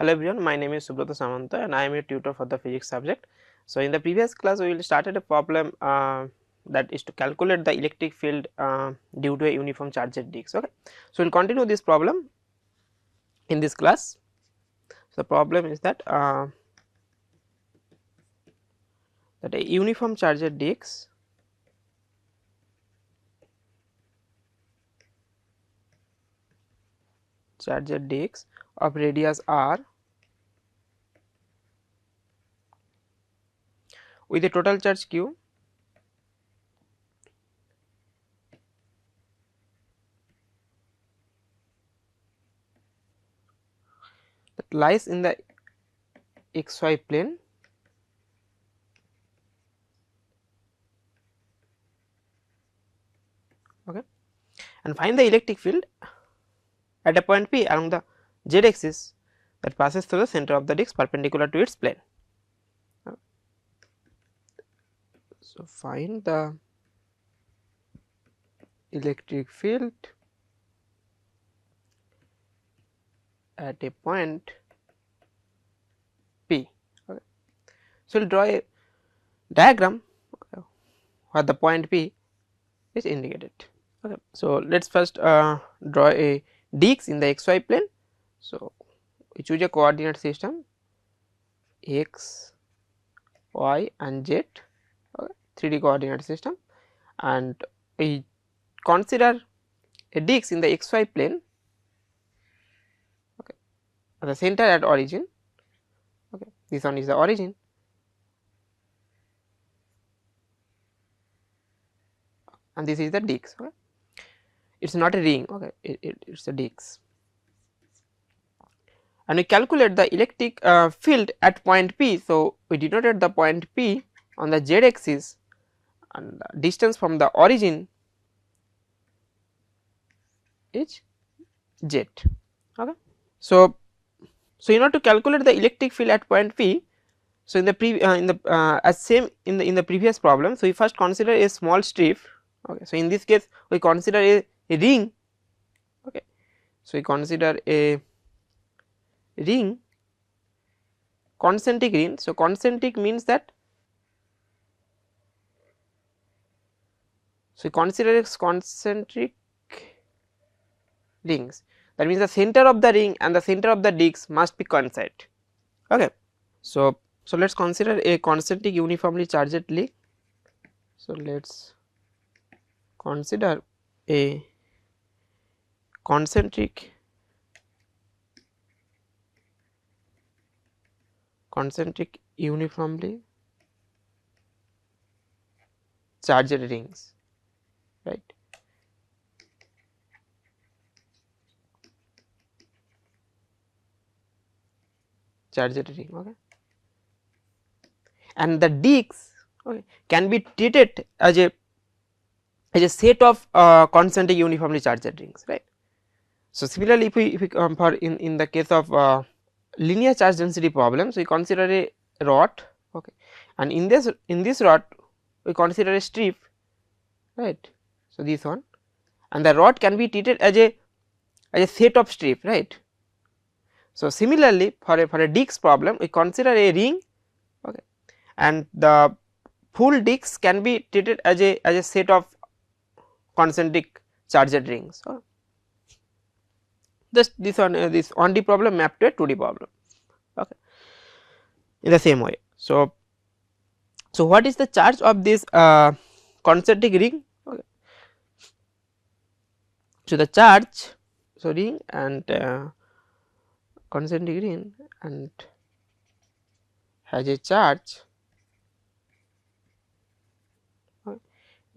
Hello everyone, my name is Subrata Samanta and I am a tutor for the physics subject. So in the previous class we will started a problem that is to calculate the electric field due to a uniform charged disc. Okay. So we will continue this problem in this class. So the problem is that a uniform charged disc of radius r with a total charge q that lies in the xy plane okay, and find the electric field at a point P along the z axis that passes through the center of the disc perpendicular to its plane. So, find the electric field at a point P. Okay. So, we will draw a diagram where the point P is indicated. Okay. So, let us first draw a disc in the xy plane. So, we choose a coordinate system x, y and z, okay, 3D coordinate system, and we consider a disc in the xy plane, okay, at the center at origin. Okay, this one is the origin, and this is the disc. Okay. It is not a ring, okay, it is a disc, and we calculate the electric field at point P. So, we denoted the point P on the z axis and the distance from the origin is z. Okay. So, in order to calculate the electric field at point P, so in the as same in the previous problem, so we first consider a small strip. Okay. So, in this case we consider a ring. Okay. So, we consider a ring, concentric ring. So, concentric means that, so we consider a concentric rings, that means the center of the ring and the center of the disc must be coincident. Okay. So, let us consider a concentric uniformly charged disc. So, let us consider a concentric uniformly charged rings, right. Charged ring, okay, and the discs, okay, can be treated as a set of concentric uniformly charged rings, right. So, similarly, if we for in the case of linear charge density problems, we consider a rod, okay, and in this rod we consider a strip, right. So, this one, and the rod can be treated as a set of strip, right. So, similarly, for a disc problem we consider a ring, okay, and the full disc can be treated as a set of concentric charged rings. So, just this 1D problem mapped to a 2D problem, okay, in the same way. So, what is the charge of this concentric ring? Okay. So, the charge, so ring and concentric ring and has a charge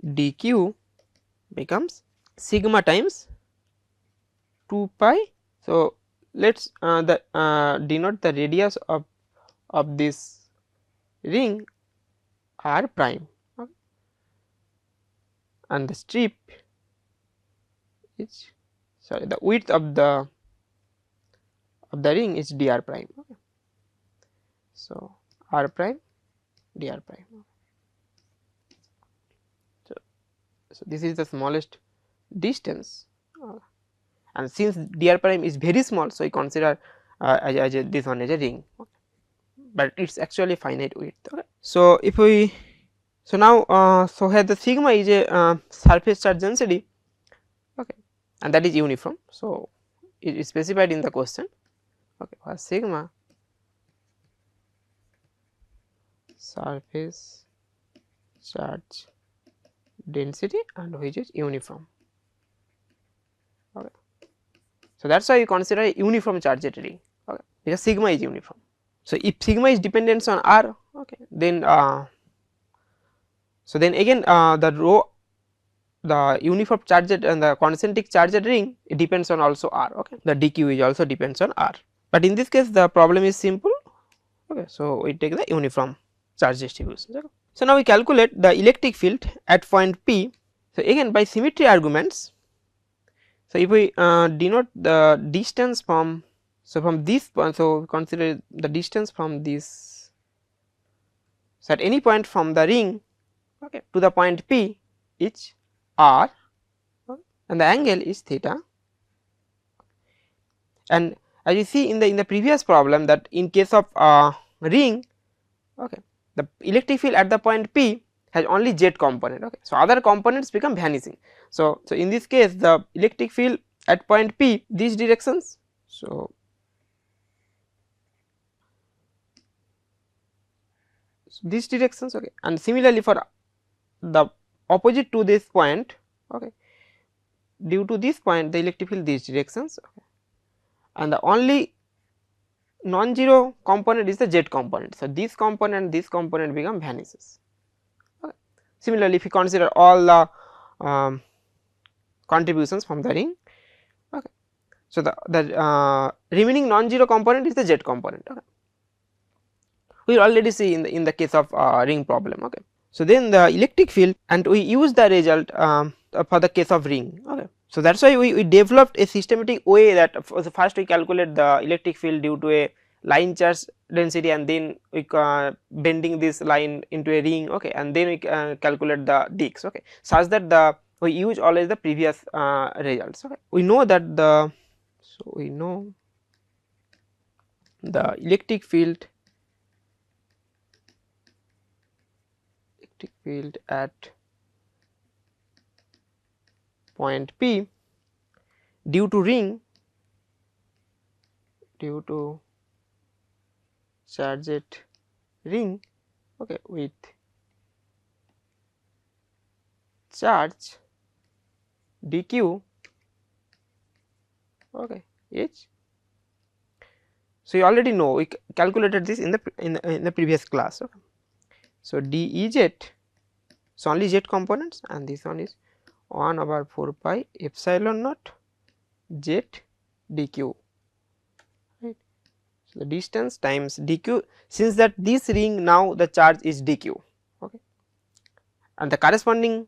dq becomes sigma times 2 pi. So, let us denote the radius of this ring r prime, okay, and the strip is, sorry, the width of the ring is dr prime. Okay. So, r prime dr prime. So, this is the smallest distance, and since dr prime is very small, so we consider this one is a ring, okay, but it is actually finite width. Okay. So, if we so now so here the sigma is a surface charge density, okay, and that is uniform. So, it is specified in the question, okay, for sigma surface charge density and which is uniform. Okay. So, that is why you consider a uniform charged ring, okay, because sigma is uniform. So, if sigma is dependent on R, okay, then so then again the uniform charged and the concentric charged ring, it depends on also R, okay, the dq is also depends on R, but in this case the problem is simple, okay. So, we take the uniform charge distribution. Okay. So, now we calculate the electric field at point P. So, again by symmetry arguments. So, if we denote the distance from, so from this point, so consider the distance from this, so at any point from the ring, okay, to the point P is R, okay, and the angle is theta, and as you see in the previous problem that in case of ring, okay, the electric field at the point P has only z component, okay. So, other components become vanishing. So, in this case the electric field at point P these directions. So, these directions, okay, and similarly for the opposite to this point, okay, due to this point the electric field these directions, okay, and the only non-zero component is the z component. So, this component become vanishes. Okay. Similarly, if you consider all the contributions from the ring, okay, so the remaining non-zero component is the z component. Okay. We already see in the case of ring problem. Okay. So, then the electric field, and we use the result for the case of ring. Okay. So, that is why we developed a systematic way that first we calculate the electric field due to a line charge density, and then we bending this line into a ring, okay, and then we calculate the disks, okay, such that we use always the previous results. Okay. We know that we know the electric field at point P due to ring, due to charged ring, okay, with charge dq, okay, is. So, you already know we calculated this in the previous class. Okay. So, dEz, so only z components, and this one is 1 over 4 pi epsilon naught z dq, right. So, the distance times dq, since that this ring now the charge is dq, okay, and the corresponding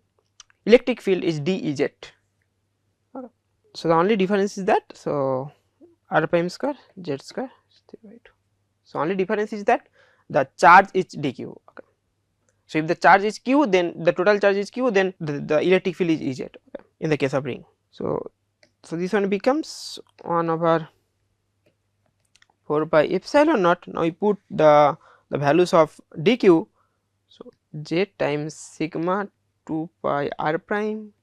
electric field is dEz. Okay. So, the only difference is that, so r prime square z square is 3/2. So, only difference is that the charge is dq. Okay. So, if the charge is q, then the total charge is q, then the electric field is Ez, okay, in the case of ring. So, this one becomes 1 over 4 pi epsilon naught. Now, we put the values of dq. So, z times sigma 2 pi r prime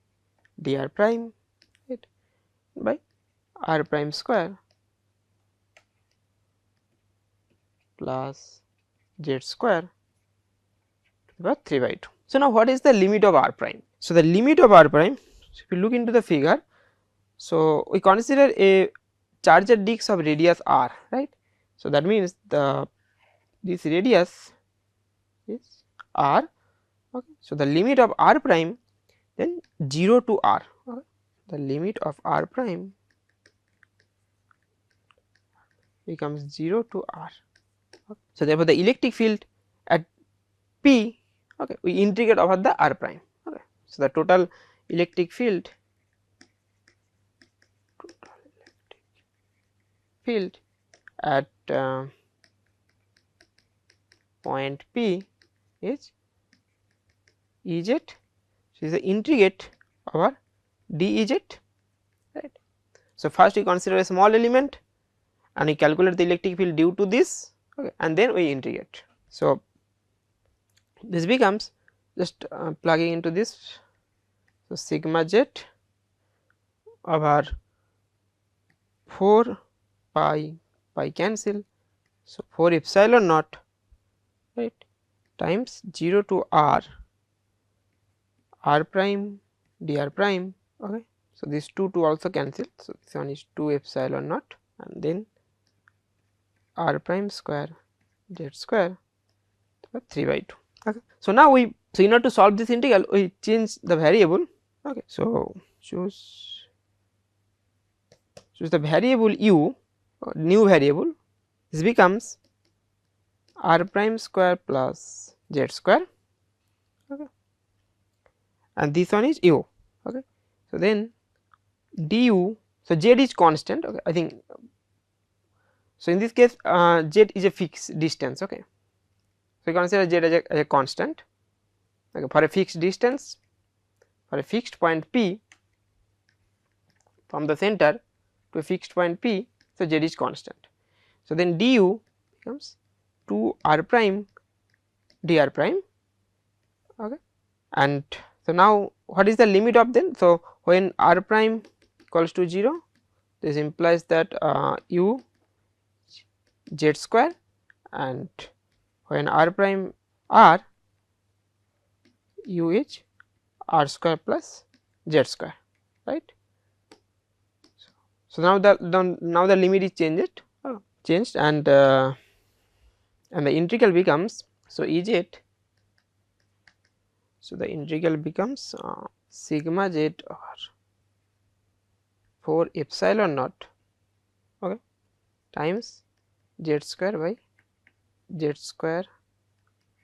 dr prime, right, by r prime square plus z square to the 3/2. So, now what is the limit of r prime? So, the limit of r prime, so if you look into the figure, so we consider a charged disc of radius r, right. So, that means this radius is r, okay. So, the limit of r prime then 0 to r, okay. The limit of r prime becomes 0 to r, okay. So, therefore, the electric field at P, okay, we integrate over the r prime, okay. So, the total electric field at point P is Ez, so is the integrate over dEz, right. So, first we consider a small element, and we calculate the electric field due to this, okay, and then we integrate. So, this becomes just plugging into this. So, sigma z over 4 pi cancel. So, 4 epsilon naught, right, times 0 to r prime dr prime, okay. So, this 2 also cancel. So, this one is 2 epsilon naught and then r prime square z square 3 by 2, okay. So, now we, so in order to solve this integral we change the variable, okay. So, choose the variable u, new variable, this becomes r prime square plus z square, okay, and this one is u, okay. So, then du, so z is constant, okay, I think. So, in this case z is a fixed distance, okay. So, you consider z as a constant, okay, for a fixed distance, for a fixed point p from the center to a fixed point p. So, z is constant. So, then du becomes 2 r prime dr prime, okay. And so, now what is the limit of then? So, when r prime equals to 0, this implies that u z square, and when r prime r, u is r square plus z square, right. So, now the limit is changed, and the integral becomes, so Ez, so the integral becomes sigma z over 4 epsilon naught, okay, times z square by z square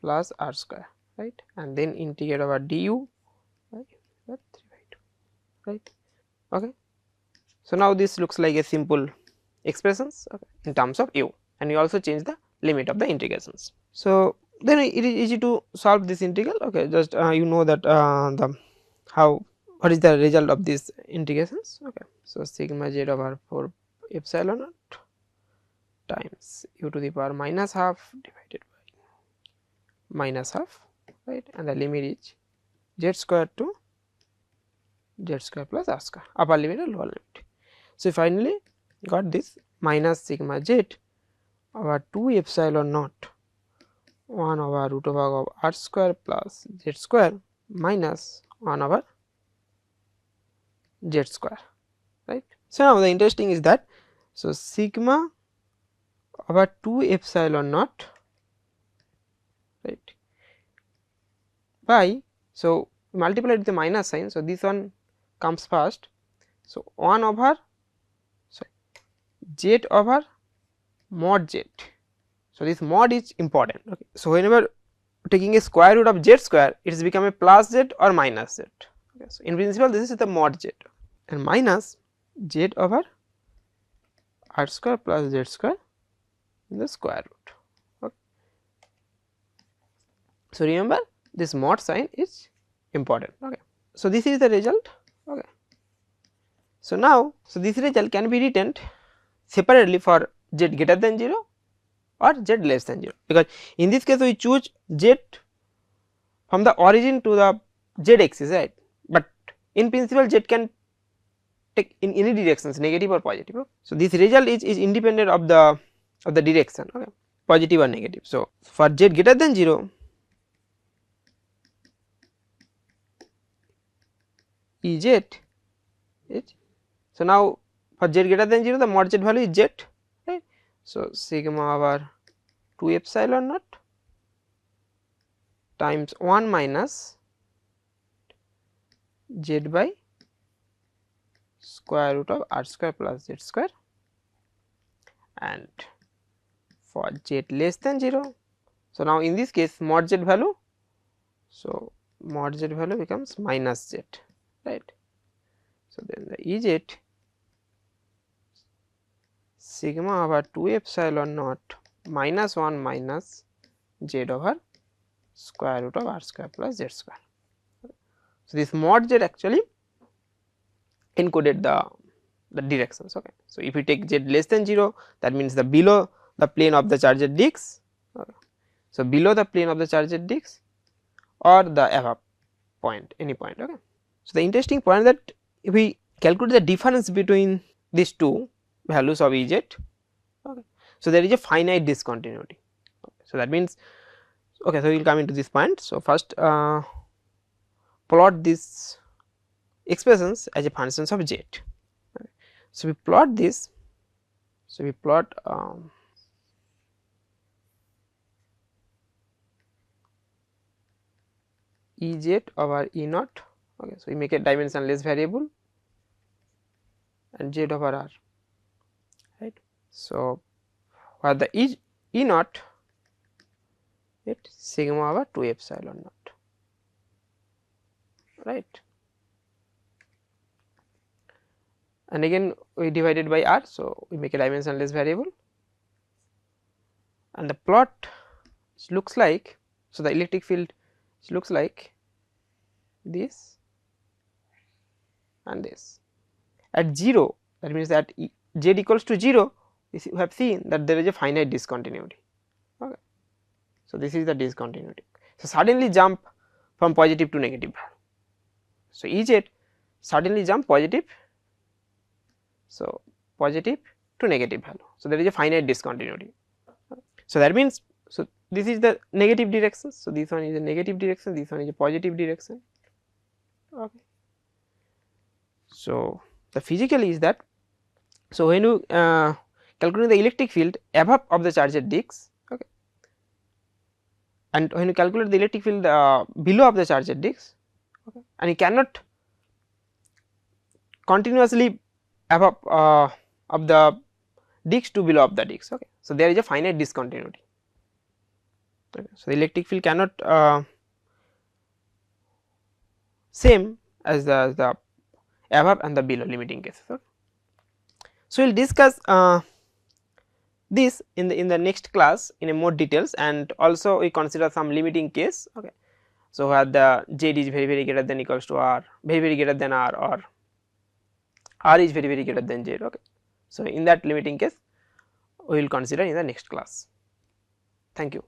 plus r square, right, and then integrate over du by 3 by 2, right, okay. So, now this looks like a simple expressions, okay, in terms of u, and we also change the limit of the integrations. So, then it is easy to solve this integral, okay, just you know that what is the result of these integrations, okay. So, sigma z over 4 epsilon naught times u to the power minus half divided by minus half, right, and the limit is z square to z square plus r square, upper limit and lower limit. So, finally got this minus sigma z over 2 epsilon naught 1 over root over of r square plus z square minus 1 over z square, right. So, now the interesting is that, so sigma over 2 epsilon naught, right, by, so multiply with the minus sign. So, this one comes first. So, 1 over, so z over mod z. So, this mod is important, okay. So, whenever taking a square root of z square, it has become a plus z or minus z, okay. So, in principle this is the mod z, and minus z over r square plus z square in the square root, okay. So, remember this mod sign is important, okay. So, this is the result, okay. So, now, so this result can be written separately for z greater than 0 or z less than 0, because in this case we choose z from the origin to the z axis, right, but in principle z can take in any directions, negative or positive, okay. So, this result is independent of the direction, okay, positive or negative. So, for z greater than 0, Ez is, so now for z greater than 0, the mod z value is z, right. So, sigma over 2 epsilon naught times 1 minus z by square root of r square plus z square, and for z less than 0. So, now in this case mod z value, so mod z value becomes minus z, right. So, then the Ez sigma over 2 epsilon naught minus 1 minus z over square root of r square plus z square. So, this mod z actually encoded the the directions. Okay. So, if we take z less than 0, that means the below the plane of the charged disks. Okay. So, below the plane of the charged disks or the above point, any point. Okay. So, the interesting point that if we calculate the difference between these two values of Ez, okay, so there is a finite discontinuity. Okay. So, that means, okay, so we will come into this point. So, first plot these expressions as a functions of z. Okay. So, we plot this. So, we plot Ez over E naught. Okay. So, we make a dimensionless variable and z over r, right. So, for the E naught, it sigma over 2 epsilon naught, right, and again we divided by r. So, we make a dimensionless variable and the plot looks like, so the electric field looks like this and this. At 0, that means that z equals to 0, we have seen that there is a finite discontinuity. Okay. So, this is the discontinuity. So, suddenly jump from positive to negative value. So, Ez suddenly jump positive, so positive to negative value. So, there is a finite discontinuity. So, that means, so this is the negative direction. So, this one is a negative direction, this one is a positive direction. Okay. So, the physical is that, so when you calculate the electric field above of the charged disks, okay, and when you calculate the electric field below of the charged disks, okay, and you cannot continuously above of the disks to below of the disks. Okay. So, there is a finite discontinuity. Okay. So, the electric field cannot same as the above and the below limiting cases. Okay. So, we will discuss this in the next class in a more details, and also we consider some limiting case. Okay. So, where the z is very greater than equals to r, very greater than r, or r is very greater than z. Okay. So, in that limiting case we will consider in the next class. Thank you.